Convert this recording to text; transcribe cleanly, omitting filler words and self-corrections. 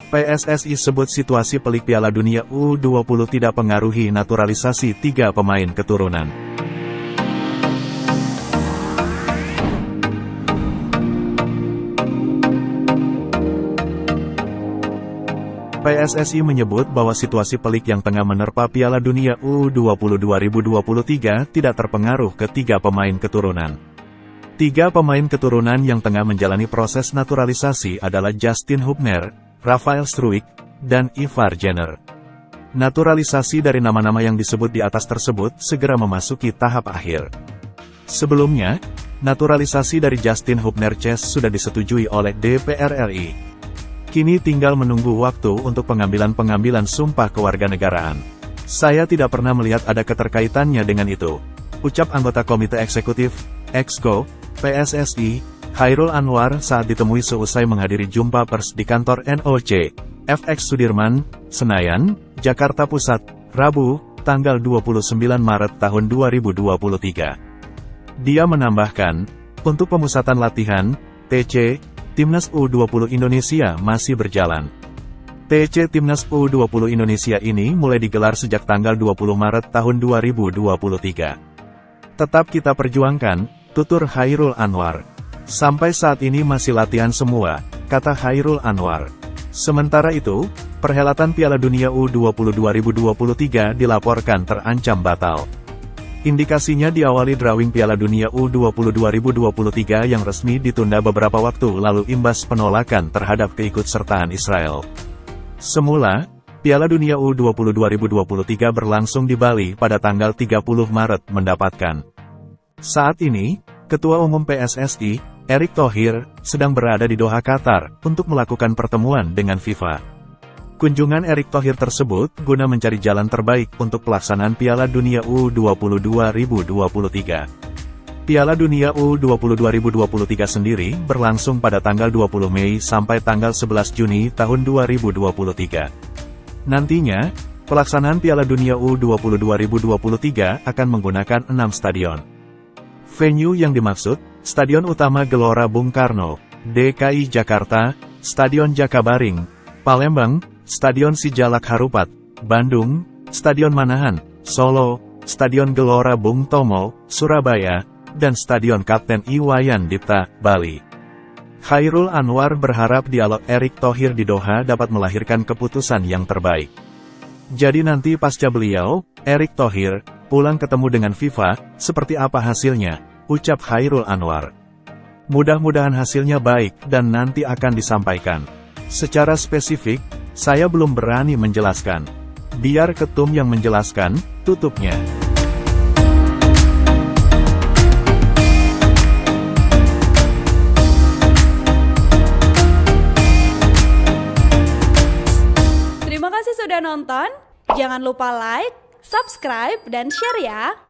PSSI sebut situasi pelik Piala Dunia U20 tidak pengaruhi naturalisasi 3 pemain keturunan. PSSI menyebut bahwa situasi pelik yang tengah menerpa Piala Dunia U20 2023 tidak terpengaruh ke 3 pemain keturunan. 3 pemain keturunan yang tengah menjalani proses naturalisasi adalah Justin Hubner, Rafael Struijk, dan Ivar Jenner. Naturalisasi dari nama-nama yang disebut di atas tersebut segera memasuki tahap akhir. Sebelumnya, naturalisasi dari Justin Hubner sudah disetujui oleh DPR RI. Kini tinggal menunggu waktu untuk pengambilan sumpah kewarganegaraan. Saya tidak pernah melihat ada keterkaitannya dengan itu, ucap anggota Komite Eksekutif, Exco, PSSI, Chairul Anwar saat ditemui seusai menghadiri jumpa pers di kantor NOC, FX Sudirman, Senayan, Jakarta Pusat, Rabu, tanggal 29 Maret tahun 2023. Dia menambahkan, untuk pemusatan latihan, TC, Timnas U20 Indonesia masih berjalan. TC Timnas U20 Indonesia ini mulai digelar sejak tanggal 20 Maret tahun 2023. Tetap kita perjuangkan, tutur Chairul Anwar. Sampai saat ini masih latihan semua, kata Chairul Anwar. Sementara itu, perhelatan Piala Dunia U20 2023 dilaporkan terancam batal. Indikasinya diawali drawing Piala Dunia U20 2023 yang resmi ditunda beberapa waktu lalu imbas penolakan terhadap keikutsertaan Israel. Semula, Piala Dunia U20 2023 berlangsung di Bali pada tanggal 30 Maret mendapatkan. Saat ini, Ketua Umum PSSI, Erick Thohir, sedang berada di Doha, Qatar, untuk melakukan pertemuan dengan FIFA. Kunjungan Erick Thohir tersebut guna mencari jalan terbaik untuk pelaksanaan Piala Dunia U20 2023. Piala Dunia U20 2023 sendiri berlangsung pada tanggal 20 Mei sampai tanggal 11 Juni tahun 2023. Nantinya, pelaksanaan Piala Dunia U20 2023 akan menggunakan 6 stadion. Venue yang dimaksud, Stadion Utama Gelora Bung Karno, DKI Jakarta, Stadion Jakabaring, Palembang, Stadion Sijalak Harupat, Bandung, Stadion Manahan, Solo, Stadion Gelora Bung Tomo, Surabaya, dan Stadion Kapten Iwayan Dipta, Bali. Chairul Anwar berharap dialog Erick Thohir di Doha dapat melahirkan keputusan yang terbaik. Jadi nanti pasca beliau, Erick Thohir, pulang ketemu dengan FIFA, seperti apa hasilnya, ucap Chairul Anwar. Mudah-mudahan hasilnya baik dan nanti akan disampaikan. Secara spesifik, saya belum berani menjelaskan. Biar ketum yang menjelaskan, tutupnya. Terima kasih sudah nonton. Jangan lupa like, subscribe, dan share ya.